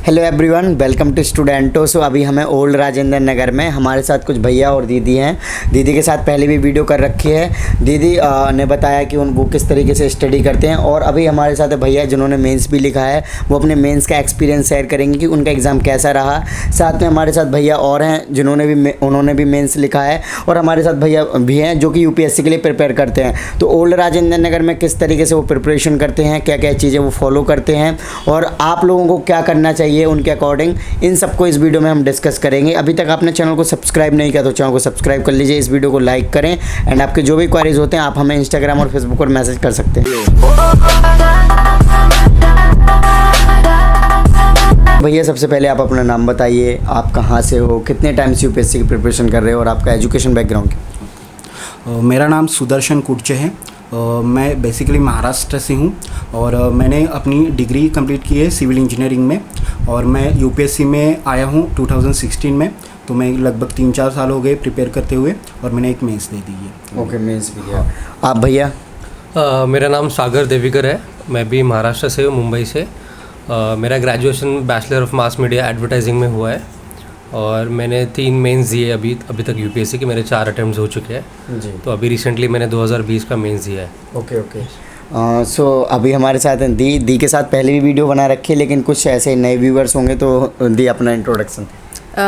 Hello everyone, welcome to स्टूडेंटो। So अभी हमें ओल्ड राजेंद्र नगर में हमारे साथ कुछ भैया और दीदी हैं। दीदी के साथ पहले भी वीडियो कर रखी है। दीदी ने बताया कि वो किस तरीके से स्टडी करते हैं, और अभी हमारे साथ भैया जिन्होंने मेंस भी लिखा है, वो अपने मेंस का एक्सपीरियंस शेयर करेंगे कि उनका एग्ज़ाम कैसा रहा। साथ में हमारे साथ भैया और हैं उन्होंने भी मेंस लिखा है, और हमारे साथ भैया भी हैं जो कि यूपीएससी के लिए प्रिपेयर करते हैं। तो ओल्ड राजेंद्र नगर में किस तरीके से वो प्रिपरेशन करते हैं, क्या क्या चीज़ें वो फॉलो करते हैं, और आप लोगों को क्या करना चाहिए उनके अकॉर्डिंग, इन सबको इस वीडियो में हम डिस्कस करेंगे। अभी तक आपने चैनल को सब्सक्राइब नहीं किया तो चैनल को सब्सक्राइब कर लीजिए, इस वीडियो को लाइक करें, एंड आपके जो भी क्वेरीज होते हैं आप हमें इंस्टाग्राम और फेसबुक पर मैसेज कर सकते हैं। भैया सबसे पहले आप अपना नाम बताइए, आप कहाँ से हो, कितने टाइम से यूपीएससी की प्रिपरेशन कर रहे हो, और आपका एजुकेशन बैकग्राउंड क्या? मेरा नाम सुदर्शन कुर्चे है। मैं बेसिकली महाराष्ट्र से हूँ, और मैंने अपनी डिग्री कंप्लीट की है सिविल इंजीनियरिंग में, और मैं यूपीएससी में आया हूँ 2016 में। तो मैं लगभग 3-4 साल हो गए प्रिपेयर करते हुए, और मैंने एक मेंस दे दी है। ओके, मेंस भी दिया। आप भैया? मेरा नाम सागर देविकर है, मैं भी महाराष्ट्र से हूँ, मुंबई से। मेरा graduation bachelor of mass media advertising में हुआ है, और मैंने 3 मेंस दिए अभी तक यूपीएससी के। मेरे 4 अटेम्प्ट्स हो चुके हैं जी। तो अभी रिसेंटली मैंने 2020 का मेंस दिया है। ओके। सो अभी हमारे साथ दी के साथ पहले भी वीडियो बना रखी है, लेकिन कुछ ऐसे नए व्यूवर्स होंगे, तो दी अपना इंट्रोडक्शन।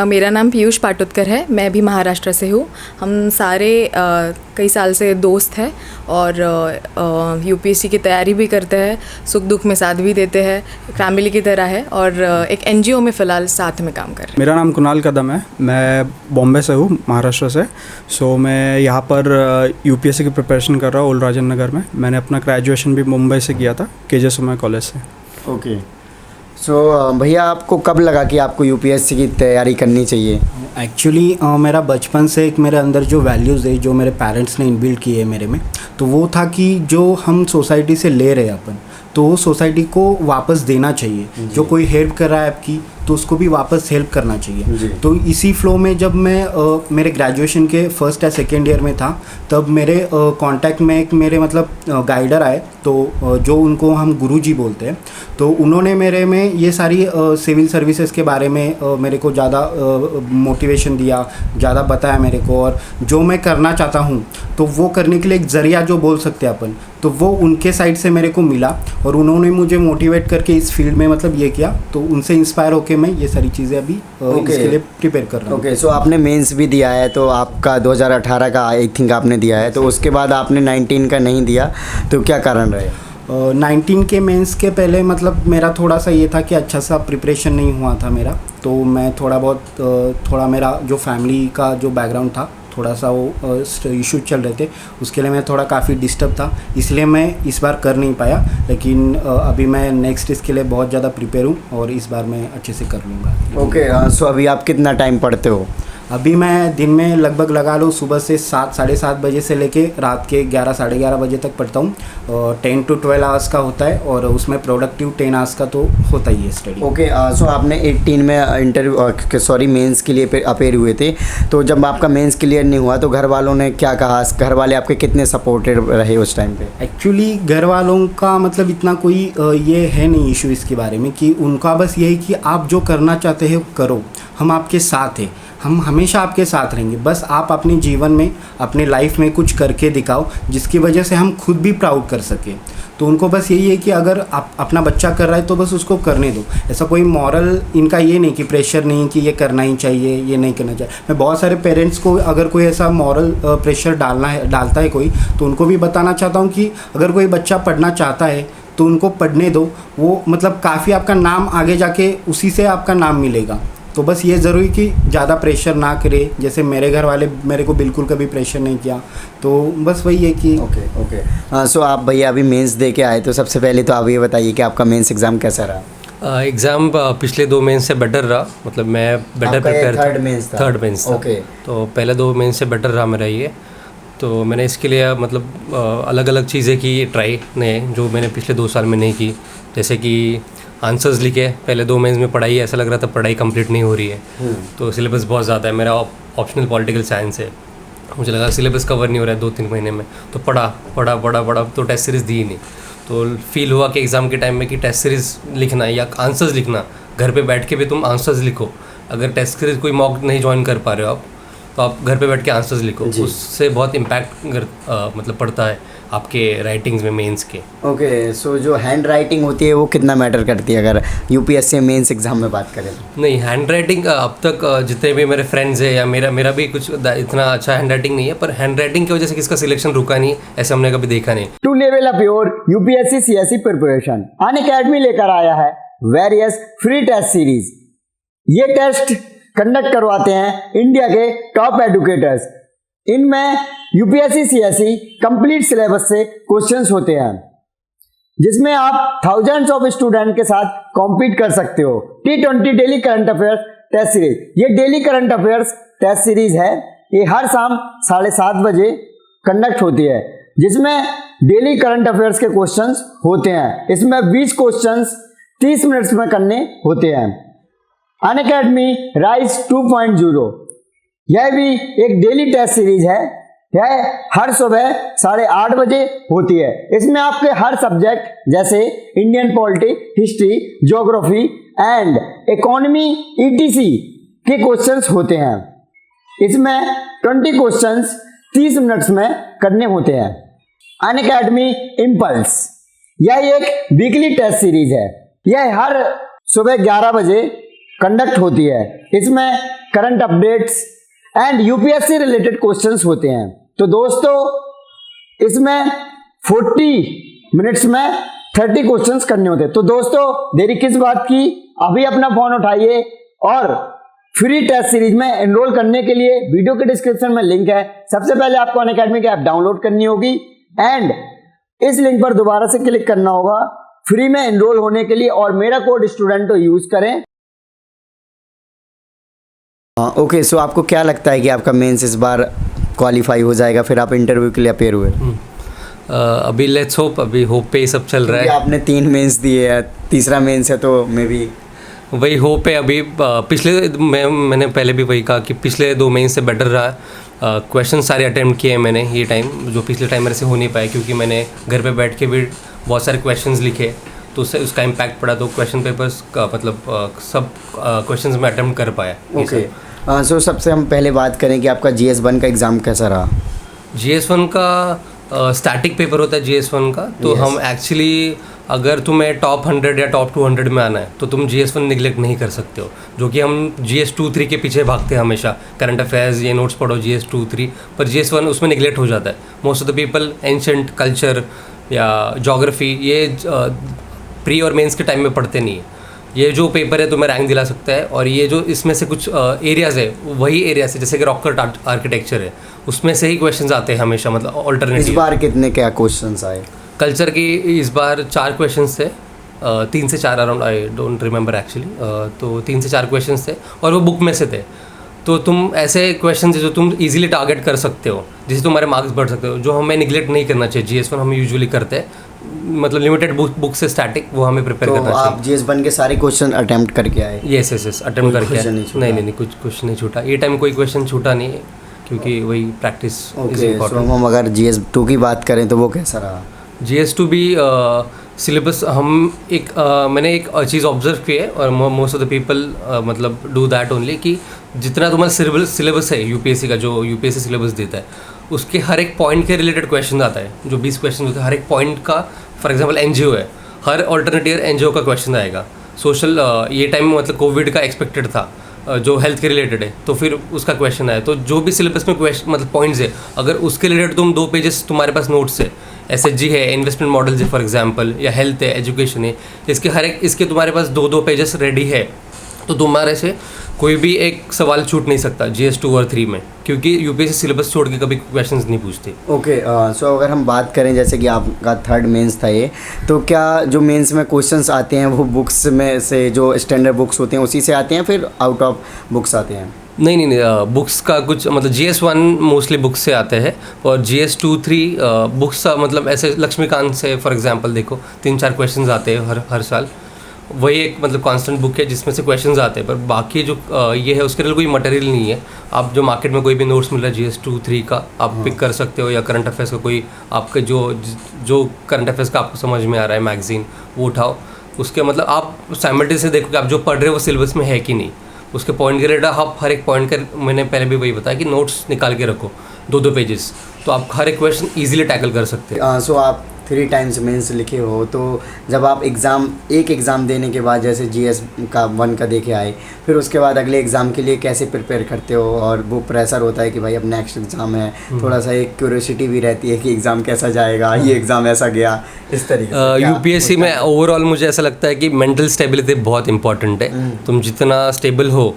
मेरा नाम पीयूष पाटोदकर है, मैं भी महाराष्ट्र से हूँ। हम सारे कई साल से दोस्त हैं, और यूपीएससी की तैयारी भी करते हैं, सुख दुख में साथ भी देते हैं, फैमिली की तरह है, और एक एनजीओ में फ़िलहाल साथ में काम कर रहे हैं। मेरा नाम कुणाल कदम है, मैं बॉम्बे से हूँ, महाराष्ट्र से। सो मैं यहाँ पर यूपीएससी की प्रिपरेशन कर रहा हूँ ओल्ड राजेंद्र नगर में। मैंने अपना ग्रेजुएशन भी मुंबई से किया था, केजे सुमा कॉलेज से। ओके। सो भैया आपको कब लगा कि आपको यूपीएससी की तैयारी करनी चाहिए? एक्चुअली मेरा बचपन से एक मेरे अंदर जो वैल्यूज़ है, जो मेरे पेरेंट्स ने इनबिल्ड किए है मेरे में, तो वो था कि जो हम सोसाइटी से ले रहे हैं अपन, तो वो सोसाइटी को वापस देना चाहिए। जो कोई हेल्प कर रहा है आपकी, तो उसको भी वापस हेल्प करना चाहिए। तो इसी फ्लो में जब मैं मेरे ग्रेजुएशन के फर्स्ट या सेकेंड ईयर में था, तब मेरे कांटेक्ट में एक मेरे मतलब गाइडर आए, तो जो उनको हम गुरुजी बोलते हैं। तो उन्होंने मेरे में ये सारी सिविल सर्विसेज के बारे में मेरे को ज़्यादा मोटिवेशन दिया, ज़्यादा बताया मेरे को, और जो मैं करना चाहता हूँ तो वो करने के लिए एक ज़रिया जो बोल सकते हैं अपन, तो वो उनके साइड से मेरे को मिला, और उन्होंने मुझे मोटिवेट करके इस फील्ड में मतलब ये किया। तो उनसे इंस्पायर होकर मैं ये सारी चीज़ें अभी इसके लिए प्रिपेयर कर रहा हूँ। ओके। सो आपने मेंस भी दिया है, तो आपका 2018 का आई थिंक आपने दिया है, तो उसके बाद आपने 19 का नहीं दिया, तो क्या कारण रहे? 19 के मेंस के पहले मतलब मेरा थोड़ा सा ये था कि अच्छा सा प्रिपरेशन नहीं हुआ था मेरा, तो मैं थोड़ा मेरा जो फैमिली का जो बैकग्राउंड था, थोड़ा सा वो इशू चल रहे थे, उसके लिए मैं थोड़ा काफ़ी डिस्टर्ब था, इसलिए मैं इस बार कर नहीं पाया। लेकिन अभी मैं नेक्स्ट इसके लिए बहुत ज़्यादा प्रिपेयर हूँ, और इस बार मैं अच्छे से कर लूँगा। ओके। सो अभी आप कितना टाइम पढ़ते हो? अभी मैं दिन में लगभग लगा लो सुबह से 7-7:30 बजे से लेके रात के 11-11:30 बजे तक पढ़ता हूँ। 10 to 12 आवर्स का होता है, और उसमें प्रोडक्टिव 10 आवर्स का तो होता ही है स्टडी। ओके। सो आपने 18 में मेंस के लिए अपेयर हुए थे, तो जब आपका मेंस क्लियर नहीं हुआ तो घर वालों ने क्या कहा? घर वाले आपके कितने सपोर्टेड रहे उस टाइम पे? एक्चुअली घर वालों का मतलब इतना कोई ये है नहीं इशू इसके बारे में, कि उनका बस यही कि आप जो करना चाहते हैं करो, हम आपके साथ हैं, हम हमेशा आपके साथ रहेंगे। बस आप अपने जीवन में, अपने लाइफ में कुछ करके दिखाओ, जिसकी वजह से हम खुद भी प्राउड कर सकें। तो उनको बस यही है कि अगर आप अपना बच्चा कर रहा है तो बस उसको करने दो। ऐसा कोई मॉरल इनका ये नहीं कि प्रेशर नहीं कि ये करना ही चाहिए, ये नहीं करना चाहिए। मैं बहुत सारे पेरेंट्स को अगर कोई ऐसा मॉरल प्रेशर डालता है कोई, तो उनको भी बताना चाहता हूँ कि अगर कोई बच्चा पढ़ना चाहता है तो उनको पढ़ने दो। वो मतलब काफ़ी आपका नाम आगे जाके उसी से आपका नाम मिलेगा। तो बस ये ज़रूरी कि ज़्यादा प्रेशर ना करे, जैसे मेरे घर वाले मेरे को बिल्कुल कभी प्रेशर नहीं किया, तो बस वही है कि ओके। सो आप भैया अभी मेंस दे के आए, तो सबसे पहले तो आप ये बताइए कि आपका मेंस एग्ज़ाम कैसा रहा? एग्ज़ाम पिछले 2 मेंस से बेटर रहा, मतलब मैं बेटर प्रिपेयर था। थर्ड मेंस था। ओके। तो पहले 2 मेंस से बेटर रहा मेरा ये। तो मैंने इसके लिए मतलब अलग अलग चीज़ें की ट्राई ने, जो मैंने पिछले 2 साल में नहीं की। जैसे कि आंसर्स लिखे, पहले 2 मेंस में पढ़ाई ऐसा लग रहा था पढ़ाई कंप्लीट नहीं हो रही है, तो सिलेबस बहुत ज़्यादा है। मेरा ऑप्शनल पॉलिटिकल साइंस है, मुझे लगा सिलेबस कवर नहीं हो रहा है 2-3 महीने में, तो पढ़ा तो टेस्ट सीरीज़ दी ही नहीं। तो फील हुआ कि एग्ज़ाम के टाइम में कि टेस्ट सीरीज़ लिखना या आंसर्स लिखना घर पे बैठ के भी तुम आंसर्स लिखो। अगर टेस्ट सीरीज कोई मॉक नहीं ज्वाइन कर पा रहे हो आप, तो आप घर पे बैठ के आंसर्स लिखो, उससे बहुत इम्पैक्ट मतलब पड़ता है आपके राइटिंग्स में, मेंस के। ओके, सो जो हैंड राइटिंग होती है वो कितना मैटर करती है अगर यूपीएससी मेंस एग्जाम में बात करें तो? नहीं, हैंड राइटिंग अब तक जितने भी मेरे फ्रेंड्स हैं या मेरा भी कुछ इतना अच्छा हैंड राइटिंग नहीं है, पर हैंड राइटिंग की वजह से किसका सिलेक्शन रुका नहीं, ऐसे हमने कभी देखा नहीं। To level up your UPSC CSC preparation, Unacademy लेकर आया है वेरियस फ्री टेस्ट सीरीज। ये टेस्ट कंडक्ट करवाते हैं इंडिया के टॉप एडुकेटर्स। इनमें यूपीएससी सीएससी कंप्लीट सिलेबस से क्वेश्चंस होते हैं, जिसमें आप थाउजेंड्स ऑफ स्टूडेंट के साथ कॉम्पीट कर सकते हो। T20 daily current affairs test series, ये daily current affairs test series है। ये हर शाम 7:30 बजे कंडक्ट होती है, जिसमें डेली करंट अफेयर्स के क्वेश्चंस होते हैं। इसमें 20 क्वेश्चंस 30 मिनट्स में करने होते हैं। अनअकैडमी राइज 2.0, यह भी एक डेली टेस्ट सीरीज है। यह हर सुबह 8:30 बजे होती है। इसमें आपके हर सब्जेक्ट जैसे Indian polity, history, geography and economy ETC के क्वेश्चंस होते हैं। इसमें 20 क्वेश्चंस 30 मिनट्स में करने होते हैं। अनअकैडमी इम्पल्स, यह एक वीकली टेस्ट सीरीज है। यह हर सुबह 11 बजे कंडक्ट होती है। इसमें current updates and UPSC related questions होते हैं। तो दोस्तों, इसमें 40 मिनट्स में 30 क्वेश्चंस करने होते हैं। तो दोस्तों, देरी किस बात की, अभी अपना फोन उठाइए और फ्री टेस्ट सीरीज में एनरोल करने के लिए वीडियो के डिस्क्रिप्शन में लिंक है। सबसे पहले आपको अनअकैडमी की ऐप डाउनलोड करनी होगी एंड इस लिंक पर दोबारा से क्लिक करना होगा फ्री में एनरोल होने के लिए, और मेरा कोड स्टूडेंट तो यूज करें। ओके, सो आपको क्या लगता है कि आपका मेंस इस बार क्वालिफाई हो जाएगा, फिर आप इंटरव्यू के लिए अपेयर हुए? अभी लेट्स होप, अभी होप पे ही सब चल रहा है। आपने 3 मेंस दिए हैं, तीसरा मेंस है, तो मे बी वही होप है। अभी पिछले मैंने पहले भी वही कहा कि पिछले 2 महीने से बेटर रहा। क्वेश्चन सारे अटेम्प्ट किए मैंने ये टाइम, जो पिछले टाइम मेरे से हो नहीं पाए, क्योंकि मैंने घर पे बैठ के भी बहुत सारे क्वेश्चंस लिखे, तो उससे उसका इम्पैक्ट पड़ा। तो क्वेश्चन पेपर्स का मतलब सब क्वेश्चंस में अटेम्प्ट कर पाया। ओके, सो सबसे हम पहले बात करें कि आपका GS1 का एग्ज़ाम कैसा रहा? GS1 का स्टैटिक पेपर होता है GS1 का, तो हम एक्चुअली अगर तुम्हें टॉप 100 या टॉप 200 में आना है तो तुम GS1 निगलेक्ट नहीं कर सकते हो, जो कि हम GS2-3 के पीछे भागते हैं हमेशा। करंट अफेयर्स ये नोट्स पढ़ो GS2-3, पर GS1 उसमें निगलेक्ट हो जाता है। Most of the people ancient culture या जोग्राफी ये प्री और मेंस के टाइम में पढ़ते नहीं है। ये जो पेपर है तुम्हें रैंक दिला सकता है, और ये जो इसमें से कुछ एरियाज़ है वही एरिया से, जैसे कि रॉक कट आर्किटेक्चर है, उसमें से ही क्वेश्चंस आते हैं हमेशा, मतलब ऑल्टरनेटिव। इस बार कितने क्या क्वेश्चंस आए? कल्चर की इस बार 4 क्वेश्चंस थे, 3 से 4 around, I don't remember actually. तो 3 से 4 क्वेश्चंस थे और वो बुक में से थे। तो तुम ऐसे क्वेश्चन जो तुम इजीली टारगेट कर सकते हो, जिससे तुम्हारे मार्क्स बढ़ सकते हो, जो हमें निगलेक्ट नहीं करना चाहिए। GS1 हम यूजुअली करते हैं, मतलब लिमिटेड बुक से स्टैटिक, वो हमें प्रिपेयर करना चाहिए। आप GS1 के सारे क्वेश्चन अटेम्प्ट करके आए? यस अटेम्प्ट करके आए। नहीं, कुछ क्वेश्चन नहीं छूटा ये टाइम, कोई क्वेश्चन छूटा नहीं है, क्योंकि वही प्रैक्टिस इज इम्पोर्टेंट। हम अगर GS2 की बात करें तो वो कैसा रहा? GS2 भी सिलेबस हम मैंने एक चीज़ ऑब्जर्व की है, और मोस्ट ऑफ द पीपल मतलब डू दैट ओनली, कि जितना तुम्हारा सिलेबस है यूपीएससी का, जो यूपीएससी सिलेबस देता है, उसके हर एक पॉइंट के रिलेटेड क्वेश्चन आता है। जो 20 क्वेश्चन होते हैं हर एक पॉइंट का, फॉर एग्जांपल NGO है, हर ऑल्टरनेटिव NGO का क्वेश्चन आएगा। सोशल ये टाइम में मतलब कोविड का एक्सपेक्टेड था, जो हेल्थ के रिलेटेड है, तो फिर उसका क्वेश्चन आया। तो जो भी सिलेबस में क्वेश्चन मतलब पॉइंट्स है, अगर उसके रिलेटेड तुम 2 पेजेस तुम्हारे पास नोट्स है, SHG है, इन्वेस्टमेंट मॉडल्स है फॉर एग्जांपल, या हेल्थ है, एजुकेशन है, इसके तुम्हारे पास 2 पेजेस रेडी है, तो तुम्हारे से कोई भी एक सवाल छूट नहीं सकता GS2 और 3 में, क्योंकि यूपीएससी सिलेबस छोड़ के कभी क्वेश्चंस नहीं पूछते। ओके, सो अगर हम बात करें जैसे कि आपका 3rd मेंस था ये, तो क्या जो मेंस में क्वेश्चंस आते हैं वो बुक्स में से, जो स्टैंडर्ड बुक्स होते हैं उसी से आते हैं, फिर आउट ऑफ बुक्स आते हैं? नहीं, बुक्स का कुछ मतलब GS1 मोस्टली बुक्स से आते हैं, और GS2-3 बुक्स मतलब ऐसे लक्ष्मीकांत से फॉर एग्जांपल देखो 3-4 क्वेश्चंस आते हैं हर साल। वही एक मतलब कांस्टेंट बुक है जिसमें से क्वेश्चंस आते हैं, पर बाकी जो ये है उसके लिए कोई मटेरियल नहीं है। आप जो मार्केट में कोई भी नोट्स मिल रहा है GS2-3 का, आप पिक कर सकते हो, या करंट अफेयर्स का कोई आपके जो करंट अफेयर्स का आपको समझ में आ रहा है मैगजीन, वो उठाओ। उसके मतलब आप साइमल्टेनियसली देखो कि आप जो पढ़ रहे हो वो सिलेबस में है कि नहीं, उसके पॉइंट के रेट आप हर एक पॉइंट का, मैंने पहले भी वही बताया कि नोट्स निकाल के रखो 2-2 पेजेस, तो आप हर एक क्वेश्चन ईजिली टैकल कर सकते हैं। सो आप 3 टाइम्स मेंस लिखे हो, तो जब आप एक एग्ज़ाम देने के बाद जैसे जीएस का 1 का देके आए, फिर उसके बाद अगले एग्ज़ाम के लिए कैसे प्रिपेयर करते हो? और वो प्रेशर होता है कि भाई अब नेक्स्ट एग्ज़ाम है, थोड़ा सा एक क्यूरियोसिटी भी रहती है कि एग्ज़ाम कैसा जाएगा, ये एग्ज़ाम ऐसा गया, इस तरीके से यूपीएससी में ओवरऑल मुझे ऐसा लगता है कि मेंटल स्टेबिलिटी बहुत इंपॉर्टेंट है। तुम जितना स्टेबल हो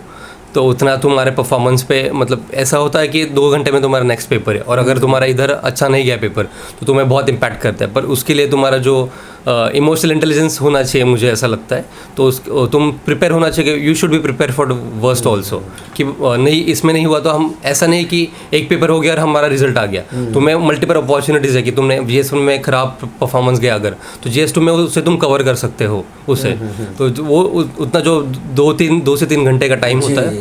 तो उतना तुम्हारे परफॉर्मेंस पे, मतलब ऐसा होता है कि 2 घंटे में तुम्हारा नेक्स्ट पेपर है, और अगर तुम्हारा इधर अच्छा नहीं गया पेपर तो तुम्हें बहुत इम्पैक्ट करता है। पर उसके लिए तुम्हारा जो इमोशनल इंटेलिजेंस होना चाहिए, मुझे ऐसा लगता है, तो तुम प्रिपेयर होना चाहिए। You should be prepare for worst also, कि नहीं इसमें नहीं हुआ तो हम ऐसा नहीं कि एक पेपर हो गया और हमारा रिजल्ट आ गया। तुम्हें मल्टीपल अपॉर्चुनिटीज़ है कि तुमने GS1 में ख़राब परफॉर्मेंस गया अगर, तो GS2 में उससे तुम कवर कर सकते हो उससे। तो वो उतना जो 2 से 3 घंटे का टाइम होता है।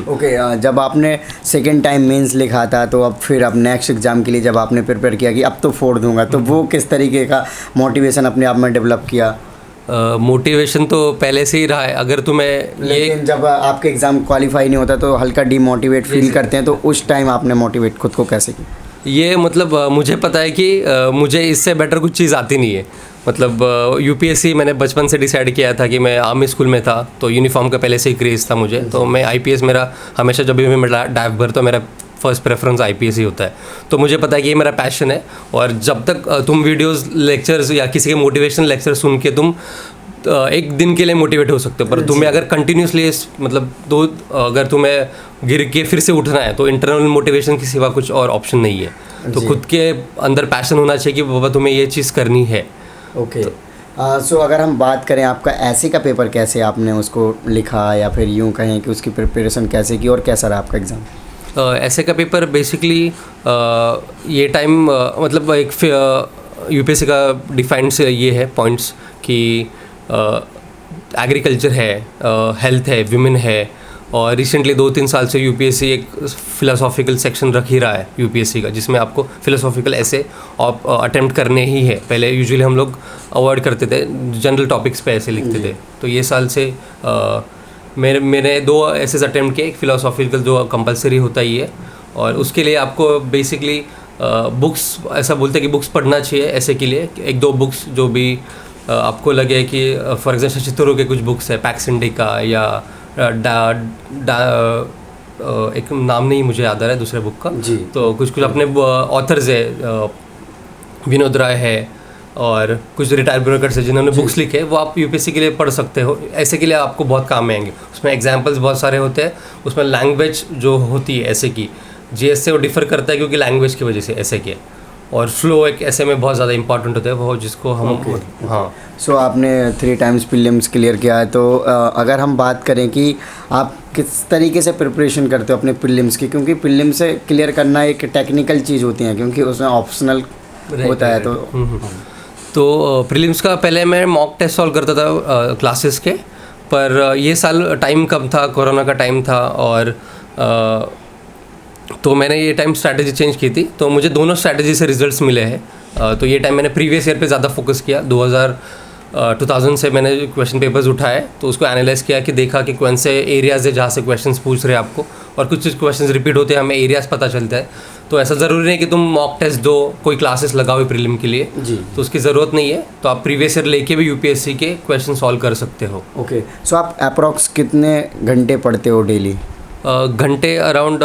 ओके, जब आपने सेकेंड टाइम मेंस लिखा था, तो अब फिर अब नेक्स्ट एग्ज़ाम के लिए जब आपने प्रिपेयर किया कि अब तो फोड़ दूंगा, तो वो किस तरीके का मोटिवेशन अपने आप में डेवलप किया? मोटिवेशन तो पहले से ही रहा है। अगर तुम्हें लेकिन जब आपके एग्ज़ाम क्वालिफाई नहीं होता तो हल्का डीमोटिवेट फील करते हैं, तो उस टाइम आपने मोटिवेट खुद को कैसे किया? ये मतलब मुझे पता है कि मुझे इससे बेटर कुछ चीज़ आती नहीं है। मतलब यूपीएससी मैंने बचपन से डिसाइड किया था कि मैं आर्मी स्कूल में था, तो यूनिफॉर्म का पहले से ही क्रेज़ था मुझे, तो मैं आईपीएस मेरा हमेशा, जब भी मैं डाइव भरता मेरा फर्स्ट प्रेफरेंस आईपीएस ही होता है। तो मुझे पता है कि ये मेरा पैशन है, और जब तक तुम वीडियोस, लेक्चर्स या किसी के मोटिवेशनल लेक्चर सुन के तुम एक दिन के लिए मोटिवेट हो सकते हो, पर तुम्हें अगर कंटिन्यूसली मतलब अगर तुम्हें गिर के फिर से उठना है तो इंटरनल मोटिवेशन के सिवा कुछ और ऑप्शन नहीं है। तो खुद के अंदर पैशन होना चाहिए कि बाबा तुम्हें ये चीज़ करनी है। ओके, सो अगर हम बात करें आपका ऐसे का पेपर, कैसे आपने उसको लिखा, या फिर यूँ कहें कि उसकी प्रिपरेशन कैसे की और कैसा रहा आपका एग्ज़ाम? ऐसे का पेपर बेसिकली ये टाइम मतलब एक यूपीएससी का डिफाइंड से ये है पॉइंट्स कि एग्रीकल्चर है, हेल्थ है, विमेन है, और रिसेंटली 2-3 साल से यूपीएससी एक फ़िलोसॉफिकल सेक्शन रख ही रहा है यूपीएससी का, जिसमें आपको फ़िलोसॉफिकल ऐसे अटेम्प्ट करने ही है। पहले यूजुअली हम लोग अवॉइड करते थे, जनरल टॉपिक्स पे ऐसे लिखते थे, तो ये साल से मैंने 2 ऐसे अटेम्प्ट किए। एक फ़िलोसॉफिकल जो कंपलसरी होता ही है, और उसके लिए आपको बेसिकली बुक्स, ऐसा बोलते हैं कि बुक्स पढ़ना चाहिए ऐसे के लिए, 1-2 बुक्स जो भी आपको लगे कि फॉर एग्जाम्पल शशि थरूर के कुछ बुक्स है, पैक्स इंडिका, या एक नाम नहीं मुझे याद आ रहा है दूसरे बुक का जी। तो कुछ अपने ऑथर्स है, विनोद राय है, और कुछ रिटायर्ड ब्यूरोक्रेट्स है जिन्होंने बुक्स लिखे, वो आप यूपीएससी के लिए पढ़ सकते हो। ऐसे के लिए आपको बहुत काम आएंगे। उसमें एग्जांपल्स बहुत सारे होते हैं, उसमें लैंग्वेज जो होती है ऐसे की जीएस से वो डिफ़र करता है, क्योंकि लैंग्वेज की वजह से ऐसे के, और फ्लो एक ऐसे में बहुत ज़्यादा इंपॉर्टेंट होता है वो, जिसको हम हाँ। सो आपने 3 टाइम्स प्रीलिम्स क्लियर किया है, तो अगर हम बात करें कि आप किस तरीके से प्रिपरेशन करते हो अपने प्रीलिम्स की, क्योंकि प्रीलिम्स से क्लियर करना एक टेक्निकल चीज़ होती है, क्योंकि उसमें ऑप्शनल होता है। तो प्रीलिम्स का पहले मैं मॉक टेस्ट सॉल्व करता था क्लासेस के, पर ये साल टाइम कम था, कोरोना का टाइम था, और तो मैंने ये टाइम स्ट्रैटेजी चेंज की थी, तो मुझे दोनों स्ट्रैटेजी से रिजल्ट्स मिले हैं। तो ये टाइम मैंने प्रीवियस ईयर पे ज़्यादा फोकस किया। 2000 से मैंने क्वेश्चन पेपर्स उठाए, तो उसको एनालाइज किया कि देखा कि कौन से एरियाज़ है जहाँ से क्वेश्चंस पूछ रहे हैं आपको, और कुछ क्वेश्चंस रिपीट होते हैं, हमें एरियाज़ पता चलता है। तो ऐसा ज़रूरी नहीं कि तुम मॉक टेस्ट दो, कोई क्लासेस लगाओ प्रीलिम के लिए जी, तो उसकी ज़रूरत नहीं है। तो आप प्रीवियस ईयर लेके भी यूपीएससी के क्वेश्चन सॉल्व कर सकते हो। ओके, सो आप अप्रॉक्स कितने घंटे पढ़ते हो डेली? घंटे अराउंड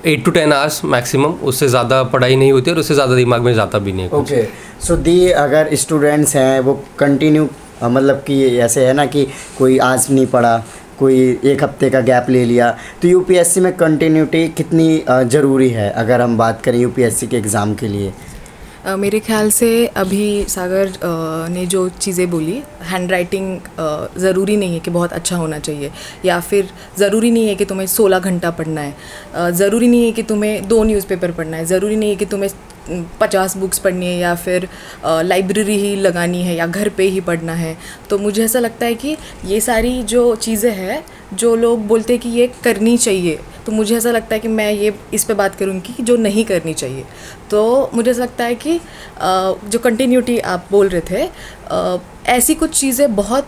8 to 10 आवर्स मैक्सिमम, उससे ज़्यादा पढ़ाई नहीं होती और उससे ज़्यादा दिमाग में जाता भी नहीं है। ओके, सो अगर स्टूडेंट्स हैं वो कंटिन्यू, मतलब कि ऐसे है ना कि कोई आज नहीं पढ़ा, कोई 1 हफ्ते का गैप ले लिया, तो यूपीएससी में कंटिन्यूटी कितनी ज़रूरी है अगर हम बात करें यूपीएससी के एग्ज़ाम के लिए? मेरे ख्याल से अभी सागर ने जो चीज़ें बोली, हैंड राइटिंग ज़रूरी नहीं है कि बहुत अच्छा होना चाहिए, या फिर ज़रूरी नहीं है कि तुम्हें 16 घंटा पढ़ना है, ज़रूरी नहीं है कि तुम्हें 2 न्यूज़पेपर पढ़ना है, ज़रूरी नहीं है कि तुम्हें 50 बुक्स पढ़नी है या फिर लाइब्रेरी ही लगानी है या घर पे ही पढ़ना है। तो मुझे ऐसा लगता है कि ये सारी जो चीज़ें हैं जो लोग बोलते हैं कि ये करनी चाहिए, तो मुझे ऐसा लगता है कि मैं ये इस पे बात करूँगी कि जो नहीं करनी चाहिए। तो मुझे ऐसा लगता है कि जो कंटिन्यूटी आप बोल रहे थे, ऐसी कुछ चीज़ें बहुत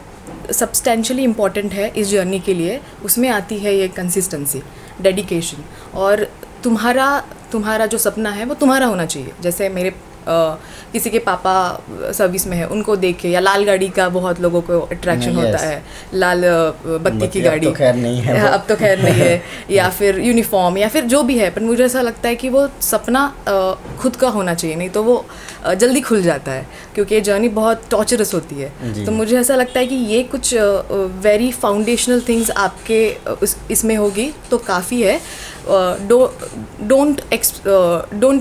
सब्सटेंशियली इम्पॉर्टेंट है इस जर्नी के लिए। उसमें आती है ये कंसिस्टेंसी, डेडिकेशन, और तुम्हारा जो सपना है वो तुम्हारा होना चाहिए। जैसे मेरे किसी के पापा सर्विस में है, उनको देख के, या लाल गाड़ी का बहुत लोगों को अट्रैक्शन होता है, लाल बत्ती की गाड़ी, अब तो खैर नहीं है, अब तो खैर नहीं है या फिर यूनिफॉर्म या फिर जो भी है, पर मुझे ऐसा लगता है कि वो सपना खुद का होना चाहिए, नहीं तो वो जल्दी खुल जाता है क्योंकि ये जर्नी बहुत टॉर्चरस होती है। तो मुझे ऐसा लगता है कि ये कुछ वेरी फाउंडेशनल थिंग्स आपके इसमें होगी तो काफ़ी है। डोंट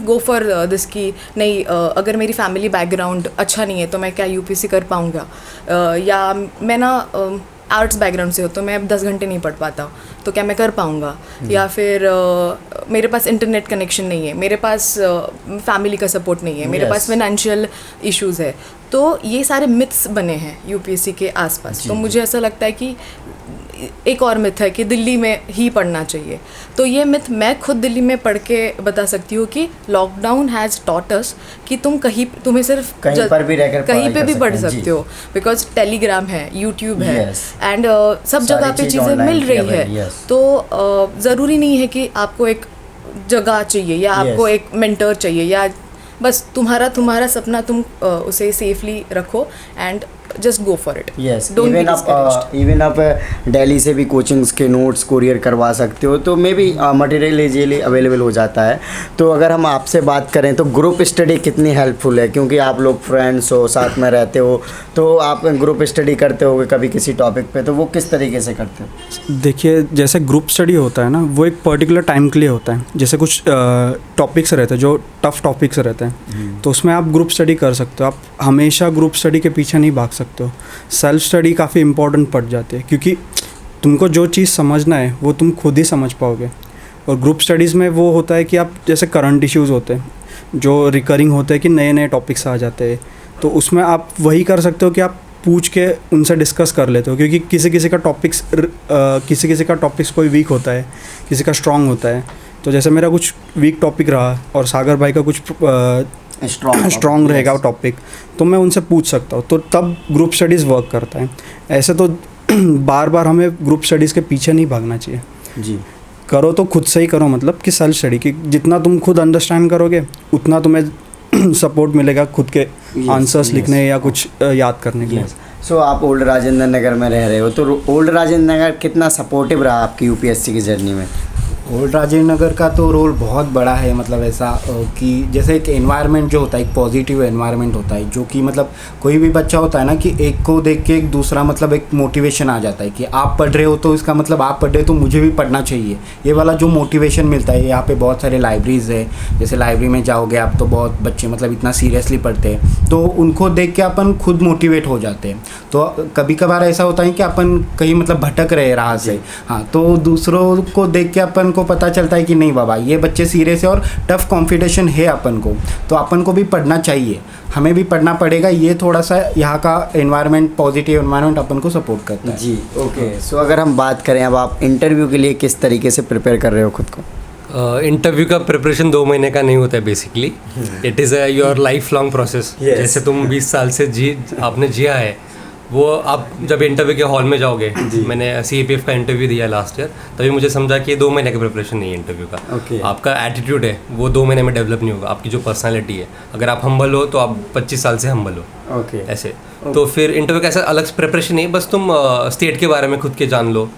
गो फॉर दिस कि नहीं, अगर मेरी फैमिली बैकग्राउंड अच्छा नहीं है तो मैं क्या यूपीएससी कर पाऊँगा, या मैं ना आर्ट्स बैकग्राउंड से हो तो मैं 10 घंटे नहीं पढ़ पाता तो क्या मैं कर पाऊँगा, या फिर मेरे पास इंटरनेट कनेक्शन नहीं है, मेरे पास फैमिली का सपोर्ट नहीं है, मेरे पास फाइनेंशियल इश्यूज़ है। तो ये सारे मिथ्स बने हैं यूपीएससी के आसपास। तो मुझे ऐसा लगता है कि एक और मिथ है कि दिल्ली में ही पढ़ना चाहिए। तो ये मिथ मैं खुद दिल्ली में पढ़ के बता सकती हूँ कि लॉकडाउन हैज़ टॉट अस कि तुम्हें सिर्फ कहीं पर भी रहकर कहीं पे भी पढ़ सकते सकते हो, बिकॉज टेलीग्राम है, यूट्यूब है, एंड सब जगह पे चीज़ें online मिल रही है। तो ज़रूरी नहीं है कि आपको एक जगह चाहिए या आपको एक मेंटर चाहिए, या बस तुम्हारा सपना तुम उसे सेफली रखो and just go for it. Yes, even आप दिल्ली से भी कोचिंग्स के नोट्स कुरियर करवा सकते हो, तो मे भी मटेरियल इजीली अवेलेबल हो जाता है। तो अगर हम आपसे बात करें तो ग्रुप स्टडी कितनी हेल्पफुल है, क्योंकि आप लोग फ्रेंड्स हो, साथ में रहते हो, तो आप ग्रुप स्टडी करते होगे कभी किसी टॉपिक पे, तो वो किस तरीके से करते हो? देखिए, जैसे ग्रुप स्टडी होता है ना, वो एक पर्टिकुलर टाइम के लिए होता है। जैसे कुछ टॉपिक्स रहते हैं जो टफ टॉपिक्स रहते हैं, तो उसमें आप ग्रुप स्टडी कर सकते हो। आप हमेशा ग्रुप स्टडी के पीछे नहीं भाग सकते हो। सेल्फ स्टडी काफ़ी इंपॉर्टेंट पड़ जाती है, क्योंकि तुमको जो चीज़ समझना है वो तुम खुद ही समझ पाओगे। और ग्रुप स्टडीज़ में वो होता है कि आप जैसे करंट इश्यूज़ होते हैं जो रिकरिंग होते हैं कि नए नए टॉपिक्स आ जाते हैं, तो उसमें आप वही कर सकते हो कि आप पूछ के उनसे डिस्कस कर लेते हो, क्योंकि किसी किसी का टॉपिक्स कोई वीक होता है, किसी का स्ट्रॉन्ग होता है। तो जैसे मेरा कुछ वीक टॉपिक रहा और सागर भाई का कुछ स्ट्रॉन्ग रहेगा वो टॉपिक, तो मैं उनसे पूछ सकता हूँ। तो तब ग्रुप स्टडीज़ वर्क करता है। ऐसे तो बार बार हमें ग्रुप स्टडीज़ के पीछे नहीं भागना चाहिए जी। करो तो खुद से ही करो, मतलब कि सेल्फ स्टडी की जितना तुम खुद अंडरस्टैंड करोगे उतना तुम्हें सपोर्ट मिलेगा खुद के आंसर्स लिखने या कुछ याद करने के लिए। सो आप ओल्ड राजेंद्र नगर में रह रहे हो, तो ओल्ड राजेंद्र नगर कितना सपोर्टिव रहा आपकी यूपीएससी की जर्नी में? ओल्ड राजेंद्र नगर का तो रोल बहुत बड़ा है, मतलब ऐसा कि जैसे एक एनवायरनमेंट जो होता है, एक पॉजिटिव एनवायरनमेंट होता है, जो कि मतलब कोई भी बच्चा होता है ना कि एक को देख के एक दूसरा मतलब एक मोटिवेशन आ जाता है कि आप पढ़ रहे हो तो इसका मतलब आप पढ़ रहे हो तो मुझे भी पढ़ना चाहिए, ये वाला जो मोटिवेशन मिलता है। यहाँ पे बहुत सारे लाइब्रेरीज़ है, जैसे लाइब्रेरी में जाओगे आप तो बहुत बच्चे मतलब इतना सीरियसली पढ़ते हैं, तो उनको देख के अपन खुद मोटिवेट हो जाते हैं। तो कभी कभार ऐसा होता है कि अपन कहीं मतलब भटक रहे राह से, हाँ, तो दूसरों को देख के अपन को पता चलता है कि नहीं बाबा ये बच्चे सीरियस है और टफ कंपटीशन है अपन को, तो अपन को भी पढ़ना चाहिए, हमें भी पढ़ना पड़ेगा। ये थोड़ा सा यहाँ का एनवायरनमेंट, पॉजिटिव एनवायरनमेंट अपन को सपोर्ट करता है जी। ओके, सो अगर हम बात करें अब आप इंटरव्यू के लिए किस तरीके से प्रिपेयर कर रहे हो खुद को? इंटरव्यू का प्रिपरेशन 2 महीने का नहीं होता है basically, it is your life long process. जैसे तुम 20 साल से आपने जिया है, वो आप जब इंटरव्यू के हॉल में जाओगे, मैंने CAPF का इंटरव्यू दिया लास्ट ईयर, तभी मुझे समझा कि ये 2 महीने का प्रिपरेशन नहीं है इंटरव्यू का। आपका एटीट्यूड है वो 2 महीने में डेवलप नहीं होगा। आपकी जो पर्सनालिटी है, अगर आप हम्बल हो तो आप 25 साल से हम्बल हो, ऐसे। तो फिर इंटरव्यू का ऐसा अलग प्रिपरेशन नहीं है, बस तुम स्टेट के बारे में खुद के जान लो,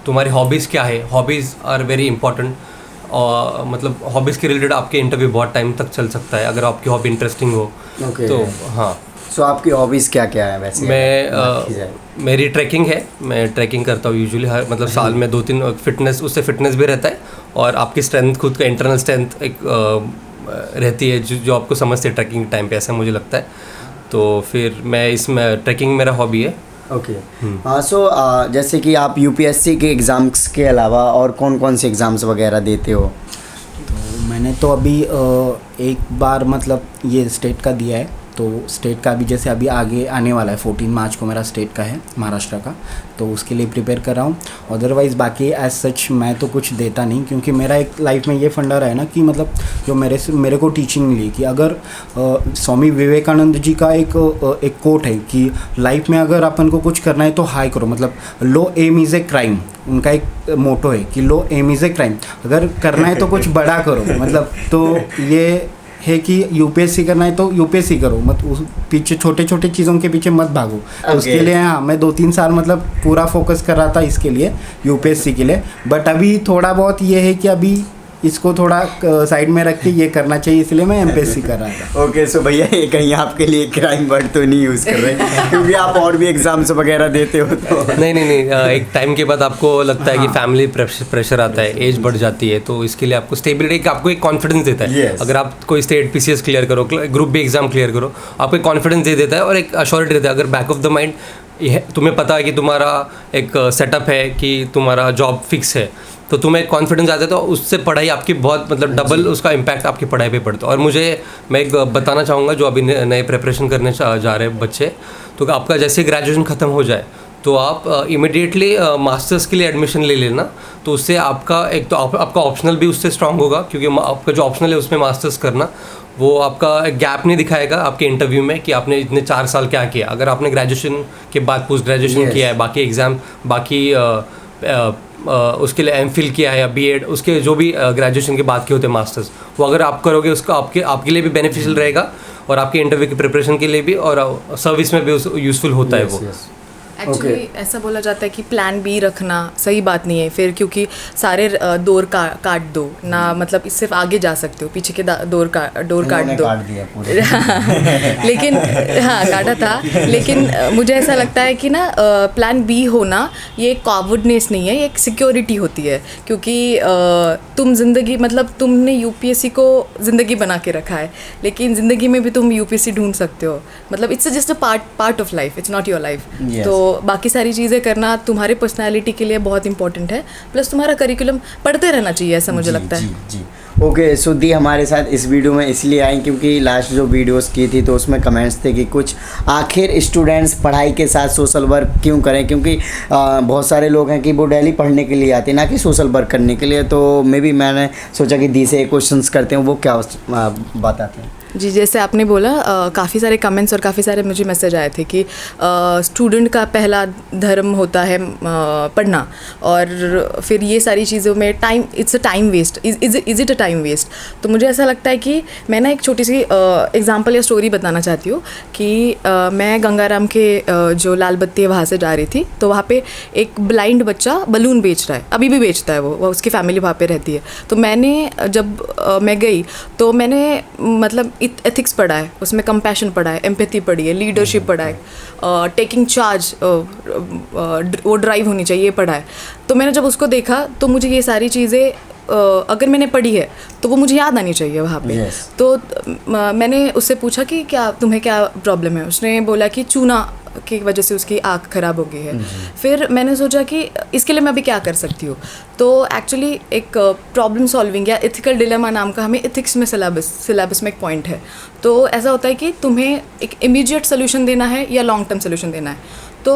तुम्हारी हॉबीज़ क्या है, हॉबीज़ आर वेरी इंपॉर्टेंट। और मतलब हॉबीज़ के रिलेटेड आपके इंटरव्यू बहुत टाइम तक चल सकता है अगर आपकी हॉबी इंटरेस्टिंग हो। तो हाँ, सो आपकी हॉबीज़ क्या क्या है वैसे? मेरी ट्रैकिंग है, मैं ट्रैकिंग करता हूँ यूजुअली हर मतलब साल में 2-3। फिटनेस, उससे फिटनेस भी रहता है और आपकी स्ट्रेंथ, खुद का इंटरनल स्ट्रेंथ एक रहती है जो आपको समझते हैं ट्रैकिंग टाइम पे, ऐसा मुझे लगता है। तो फिर मैं इसमें ट्रैकिंग मेरा हॉबी है। ओके, हाँ। सो जैसे कि आप यूपीएससी के एग्ज़ाम्स के अलावा और कौन कौन से एग्ज़ाम्स वगैरह देते हो? तो मैंने मैंने तो अभी एक बार मतलब ये स्टेट का दिया है, तो स्टेट का भी जैसे अभी आगे आने वाला है 14 मार्च को मेरा स्टेट का है महाराष्ट्र का, तो उसके लिए प्रिपेयर कर रहा हूँ। अदरवाइज़ बाकी एज सच मैं तो कुछ देता नहीं, क्योंकि मेरा एक लाइफ में ये फंडा रहा है ना कि मतलब जो मेरे को टीचिंग मिली कि अगर स्वामी विवेकानंद जी का एक कोट है कि लाइफ में अगर अपन को कुछ करना है तो हाई करो, मतलब लो एम इज़ ए क्राइम, उनका एक मोटो है कि लो एम इज़ ए क्राइम, अगर करना है तो कुछ बड़ा करो, मतलब तो ये है कि यूपीएससी करना है तो यूपीएससी करो, मत उस पीछे छोटे छोटे चीज़ों के पीछे मत भागो। Okay. उसके लिए हाँ मैं 2-3 साल मतलब पूरा फोकस कर रहा था इसके लिए, यूपीएससी के लिए, बट अभी थोड़ा बहुत ये है कि अभी इसको थोड़ा साइड में रख के ये करना चाहिए, इसलिए मैं एमपीएससी कर रहा था। ओके सो भैया ये कहीं आपके लिए क्राइम वर्ड तो नहीं यूज़ कर रहे क्योंकि आप और भी एग्जाम्स वगैरह देते हो तो नहीं, एक टाइम के बाद आपको लगता है कि फैमिली प्रेशर आता है, एज बढ़ जाती है, तो इसके लिए आपको स्टेबिलिटी, आपको एक कॉन्फिडेंस देता है। Yes. अगर आप कोई स्टेट पीसीएस क्लियर करो, ग्रुप बी एग्जाम क्लियर करो, आपको एक कॉन्फिडेंस दे देता है और एक अश्योरिटी देता है। अगर बैक ऑफ द माइंड तुम्हें पता है कि तुम्हारा एक सेटअप है कि तुम्हारा जॉब फिक्स है, तो तुम्हें कॉन्फिडेंस आता है, तो उससे पढ़ाई आपकी बहुत मतलब डबल उसका इम्पैक्ट आपकी पढ़ाई पे पड़ता है। और मैं एक बताना चाहूँगा जो अभी नए प्रिपरेशन करने जा रहे बच्चे, तो आपका जैसे ग्रेजुएशन ख़त्म हो जाए तो आप इमिडिएटली मास्टर्स के लिए एडमिशन ले लेना, तो उससे आपका एक तो आपका ऑप्शनल भी उससे स्ट्रांग होगा, क्योंकि आपका जो ऑप्शनल है उसमें मास्टर्स करना वो आपका गैप नहीं दिखाएगा आपके इंटरव्यू में कि आपने इतने 4 साल क्या किया। अगर आपने ग्रेजुएशन के बाद पोस्ट ग्रेजुएशन किया है, बाकी एग्ज़ाम बाकी उसके लिए एमफिल किया है या बीएड, उसके जो भी ग्रेजुएशन के बाद के होते हैं मास्टर्स, वो अगर आप करोगे उसका आपके लिए भी बेनिफिशियल रहेगा और आपके इंटरव्यू की प्रिपरेशन के लिए भी और सर्विस में भी यूज़फुल होता है वो। एक्चुअली ऐसा बोला जाता है कि प्लान बी रखना सही बात नहीं है फिर, क्योंकि सारे डोर काट दो ना, मतलब इससे आगे जा सकते हो, पीछे के डोर काट दो। काट दिया पूरे लेकिन हाँ काटा था, लेकिन मुझे ऐसा लगता है कि ना प्लान बी होना ये एक कॉवर्डनेस नहीं है, ये एक सिक्योरिटी होती है, क्योंकि तुम ज़िंदगी मतलब तुमने यूपीएससी को ज़िंदगी बना के रखा है, लेकिन ज़िंदगी में भी तुम यूपीएससी ढूंढ सकते हो, मतलब it's just a part of life, it's not your life. तो बाकी सारी चीज़ें करना तुम्हारे पर्सनालिटी के लिए बहुत इंपॉर्टेंट है, प्लस तुम्हारा करिकुलम पढ़ते रहना चाहिए, ऐसा मुझे लगता है। जी ओके सो दी हमारे साथ इस वीडियो में इसलिए आई क्योंकि लास्ट जो वीडियोस की थी तो उसमें कमेंट्स थे कि कुछ आखिर स्टूडेंट्स पढ़ाई के साथ सोशल वर्क क्यों करें, क्योंकि बहुत सारे लोग हैं कि वो डेली पढ़ने के लिए आते हैं ना कि सोशल वर्क करने के लिए। तो मैंने सोचा कि दी से क्वेश्चंस करते हैं, वो क्या बताते हैं। जी जैसे आपने बोला काफ़ी सारे कमेंट्स और काफ़ी सारे मुझे मैसेज आए थे कि स्टूडेंट का पहला धर्म होता है पढ़ना, और फिर ये सारी चीज़ों में time, it's a time waste, is it a time waste. तो मुझे ऐसा लगता है कि मैं ना एक छोटी सी एग्जांपल या स्टोरी बताना चाहती हूँ कि मैं गंगाराम के जो लाल बत्ती है वहाँ से जा रही थी, तो वहाँ पे एक ब्लाइंड बच्चा बलून बेच रहा है, अभी भी बेचता है वो उसकी फैमिली वहाँ पे रहती है। तो मैंने जब मैं गई तो मैंने मतलब एथिक्स पढ़ा है, उसमें कंपैशन पढ़ा है, एम्पैथी पढ़ी है, लीडरशिप पढ़ा है, टेकिंग चार्ज वो ड्राइव होनी चाहिए पढ़ा है। तो मैंने जब उसको देखा तो मुझे ये सारी चीज़ें अगर मैंने पढ़ी है तो वो मुझे याद आनी चाहिए वहाँ पे। तो मैंने उससे पूछा कि तुम्हें क्या प्रॉब्लम है। उसने बोला कि चूना की वजह से उसकी आँख ख़राब हो गई है। फिर मैंने सोचा कि इसके लिए मैं अभी क्या कर सकती हूँ। तो एक्चुअली एक प्रॉब्लम सॉल्विंग या एथिकल डिलेमा नाम का हमें एथिक्स में सिलेबस में एक पॉइंट है। तो ऐसा होता है कि तुम्हें एक इमीडिएट सोल्यूशन देना है या लॉन्ग टर्म सोल्यूशन देना है। तो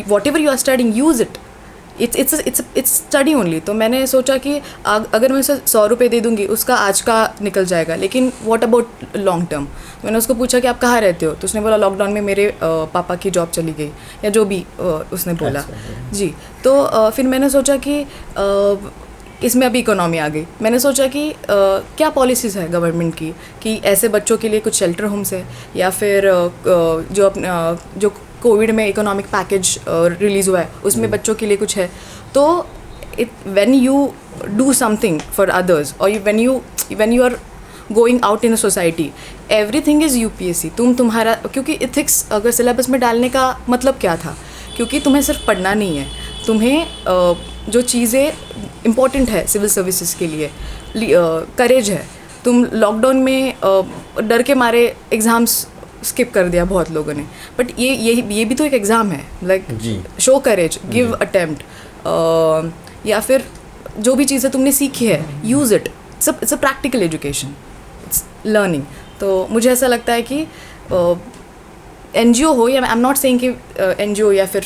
whatever you are studying use it, it's study only. तो मैंने सोचा कि अगर मैं उसे 100 रुपये दे दूँगी उसका आज का निकल जाएगा, लेकिन व्हाट अबाउट लॉन्ग टर्म। मैंने उसको पूछा कि आप कहाँ रहते हो, तो उसने बोला लॉकडाउन में मेरे पापा की जॉब चली गई या जो भी उसने बोला। जी तो फिर मैंने सोचा कि इसमें अभी इकोनॉमी आ गई। मैंने सोचा कि क्या पॉलिसीज़ है गवर्नमेंट की कि ऐसे बच्चों के लिए कुछ शेल्टर होम्स है, या फिर जो कोविड में इकोनॉमिक पैकेज रिलीज़ हुआ है उसमें बच्चों के लिए कुछ है। तो when you do something for others और when you are going out in a society, everything is UPSC. तुम्हारा क्योंकि इथिक्स अगर सिलेबस में डालने का मतलब क्या था, क्योंकि तुम्हें सिर्फ पढ़ना नहीं है, तुम्हें जो चीज़ें इम्पॉर्टेंट है सिविल सर्विसेज के लिए, करेज है। तुम लॉकडाउन में डर के मारे एग्ज़ाम्स स्किप कर दिया बहुत लोगों ने, बट ये भी तो एक एग्ज़ाम है। लाइक शो करेज, गिव अटेम्प्ट, या फिर जो भी चीज़ें तुमने सीखी है use it. It's a practical education, it's learning. तो मुझे ऐसा लगता है कि NGO हो या आई एम नॉट सेइंग कि NGO या फिर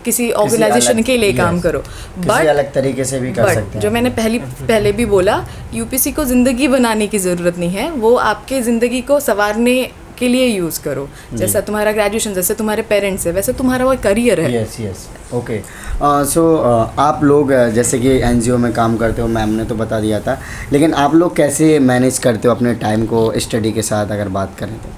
किसी ऑर्गेनाइजेशन के लिए काम करो, बट अलग तरीके से भी कर सकते हैं। जो मैंने पहले भी बोला, यूपीएससी को ज़िंदगी बनाने की ज़रूरत नहीं है, वो आपके ज़िंदगी को संवारने के लिए यूज़ करो। जैसा तुम्हारा ग्रेजुएशन, जैसे तुम्हारे पेरेंट्स है, वैसे तुम्हारा वो करियर है। Yes yes okay. सो आप लोग जैसे कि NGO में काम करते हो, मैम ने तो बता दिया था, लेकिन आप लोग कैसे मैनेज करते हो अपने टाइम को स्टडी के साथ अगर बात करें तो?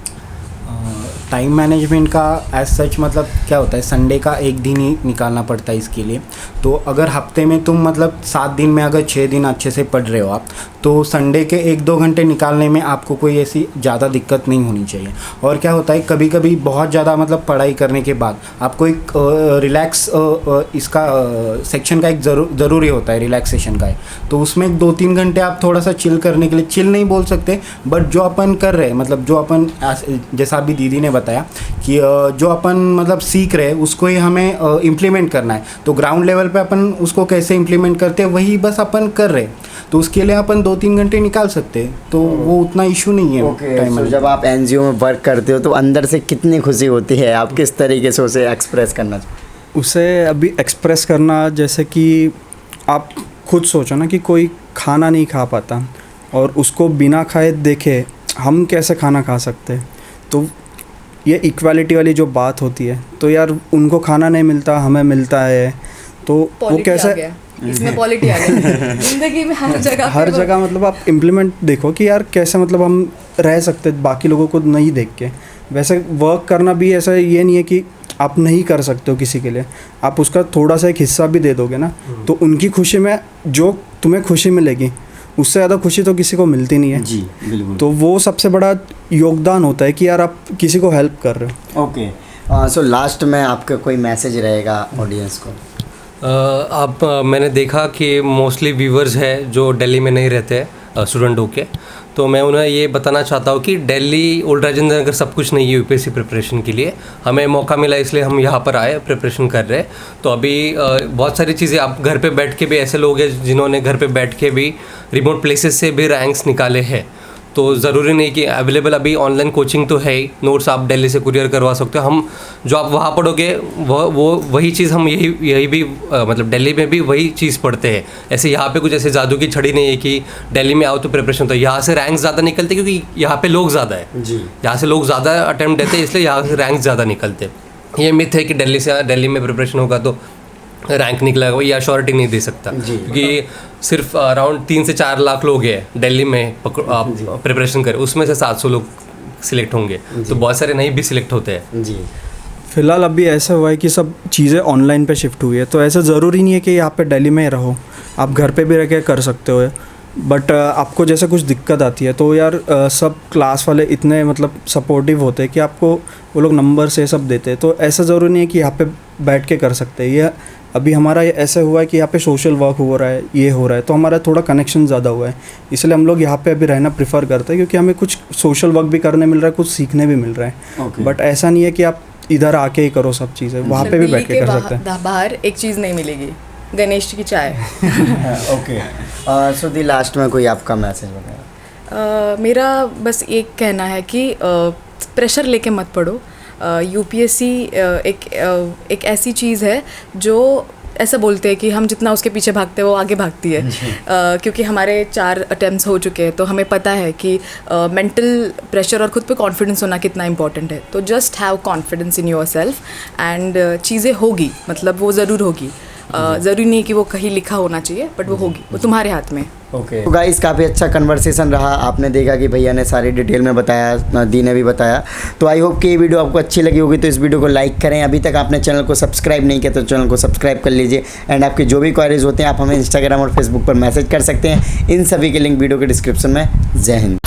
टाइम मैनेजमेंट का एज सच मतलब क्या होता है, संडे का एक दिन ही निकालना पड़ता है इसके लिए। तो अगर हफ्ते में तुम मतलब 7 दिन में अगर 6 दिन अच्छे से पढ़ रहे हो आप, तो संडे के 1-2 घंटे निकालने में आपको कोई ऐसी ज़्यादा दिक्कत नहीं होनी चाहिए। और क्या होता है, कभी कभी बहुत ज़्यादा मतलब पढ़ाई करने के बाद आपको एक रिलैक्स इसका सेक्शन का एक ज़रूरी होता है, रिलैक्सेशन का है। तो उसमें 2-3 घंटे आप थोड़ा सा चिल करने के लिए, चिल नहीं बोल सकते बट जो अपन कर रहे हैं, मतलब जो अपन जैसा अभी दीदी ने बताया कि जो अपन मतलब सीख रहे हैं उसको ही हमें इम्प्लीमेंट करना है। तो ग्राउंड लेवल पे अपन उसको कैसे इम्प्लीमेंट करते हैं वही बस अपन कर रहे हैं, तो उसके लिए अपन 2-3 घंटे निकाल सकते हैं, तो वो उतना इशू नहीं है। ओके, जब आप NGO में वर्क करते हो तो अंदर से कितनी खुशी होती है, आप किस तरीके से उसे एक्सप्रेस करना चाहिए? उसे अभी एक्सप्रेस करना, जैसे कि आप खुद सोचो ना कि कोई खाना नहीं खा पाता और उसको बिना खाए देखे हम कैसे खाना खा सकते हैं। तो ये इक्वालिटी वाली जो बात होती है, तो यार उनको खाना नहीं मिलता, हमें मिलता है, तो वो कैसे, इसमें पॉलिटी आ गया जिंदगी में हर जगह मतलब आप इम्प्लीमेंट देखो कि यार कैसे मतलब हम रह सकते बाकी लोगों को नहीं देख के। वैसे वर्क करना भी ऐसा ये नहीं है कि आप नहीं कर सकते हो किसी के लिए, आप उसका थोड़ा सा एक हिस्सा भी दे दोगे ना, तो उनकी खुशी में जो तुम्हें खुशी मिलेगी उससे ज़्यादा खुशी तो किसी को मिलती नहीं है। जी बिल्कुल। तो वो सबसे बड़ा योगदान होता है कि यार आप किसी को हेल्प कर रहे हो। ओके, सो लास्ट में आपका कोई मैसेज रहेगा ऑडियंस को? मैंने देखा कि मोस्टली व्यूवर्स है जो दिल्ली में नहीं रहते स्टूडेंट होके, तो मैं उन्हें ये बताना चाहता हूँ कि दिल्ली ओल्ड राजेंद्र नगर सब कुछ नहीं है यूपीएससी प्रिपरेशन के लिए। हमें मौका मिला इसलिए हम यहाँ पर आए, प्रिपरेशन कर रहे हैं। तो अभी बहुत सारी चीज़ें, आप घर पे बैठ के भी, ऐसे लोग हैं जिन्होंने घर पे बैठ के भी रिमोट प्लेसेस से भी रैंक्स निकाले हैं। तो ज़रूरी नहीं कि अवेलेबल, अभी ऑनलाइन कोचिंग तो है ही, नोट्स आप दिल्ली से कुरियर करवा सकते हो। हम जो आप वहाँ पढ़ोगे वही चीज़ हम यही भी मतलब दिल्ली में भी वही चीज़ पढ़ते हैं। ऐसे यहाँ पे कुछ ऐसे जादू की छड़ी नहीं है कि दिल्ली में आओ तो प्रिपरेशन, तो यहाँ से रैंक ज़्यादा निकलते क्योंकि यहाँ पे लोग ज़्यादा है जी, यहाँ से लोग ज़्यादा अटैम्प्ट देते हैं, इसलिए यहाँ से रैंक ज़्यादा निकलते। ये मिथ है कि दिल्ली में प्रिपरेशन होगा तो रैंक निकला, वो ये अश्योरिटी नहीं दे सकता, क्योंकि सिर्फ अराउंड 3 से 4 लाख लोग हैं दिल्ली में आप प्रिपरेशन करें, उसमें से 700 लोग सिलेक्ट होंगे, तो बहुत सारे नहीं भी सिलेक्ट होते हैं। जी, फ़िलहाल अभी ऐसा हुआ है कि सब चीज़ें ऑनलाइन पे शिफ्ट हुई है, तो ऐसा ज़रूरी नहीं है कि यहाँ पे दिल्ली में ही रहो, आप घर पे भी रह के कर सकते हो। बट आपको जैसे कुछ दिक्कत आती है तो यार सब क्लास वाले इतने मतलब सपोर्टिव होते हैं कि आपको वो लोग नंबर से सब देते हैं, तो ऐसा ज़रूरी नहीं है कि यहाँ पे बैठ के कर सकते हैं। ये अभी हमारा ऐसा हुआ है कि यहाँ पे सोशल वर्क हो रहा है, ये हो रहा है, तो हमारा थोड़ा कनेक्शन ज़्यादा हुआ है, इसलिए हम लोग यहाँ पे अभी रहना प्रेफर करते हैं, क्योंकि हमें कुछ सोशल वर्क भी करने मिल रहा है, कुछ सीखने भी मिल रहा है। बट ऐसा नहीं है कि आप इधर आके ही करो सब चीज़ें, वहाँ पे भी बैठ के कर सकते हैं। बाहर एक चीज़ नहीं मिलेगी, गणेश की चाय। ओके, सो दी लास्ट में कोई आपका मैसेज वगैरह? मेरा बस एक कहना है कि प्रेशर लेके मत पढ़ो। यूपीएससी एक ऐसी चीज़ है जो ऐसा बोलते हैं कि हम जितना उसके पीछे भागते हैं वो आगे भागती है। क्योंकि हमारे 4 अटेम्प्ट्स हो चुके हैं, तो हमें पता है कि मेंटल प्रेशर और खुद पे कॉन्फिडेंस होना कितना इंपॉर्टेंट है। तो just have confidence in your self and चीज़ें होगी, मतलब वो ज़रूर होगी। ज़रूरी नहीं कि वो कहीं लिखा होना चाहिए, बट वो होगी, वो तुम्हारे हाथ में। ओके, तो गाइस काफ़ी अच्छा कन्वर्सेशन रहा। आपने देखा कि भैया ने सारी डिटेल में बताया, दी ने भी बताया। तो आई होप कि ये वीडियो आपको अच्छी लगी होगी, तो इस वीडियो को लाइक करें। अभी तक आपने चैनल को सब्सक्राइब नहीं किया तो चैनल को सब्सक्राइब कर लीजिए। एंड आपके जो भी क्वारीज होते हैं आप हमें इंस्टाग्राम और फेसबुक पर मैसेज कर सकते हैं। इन सभी के लिंक वीडियो के डिस्क्रिप्शन में। जय हिंद।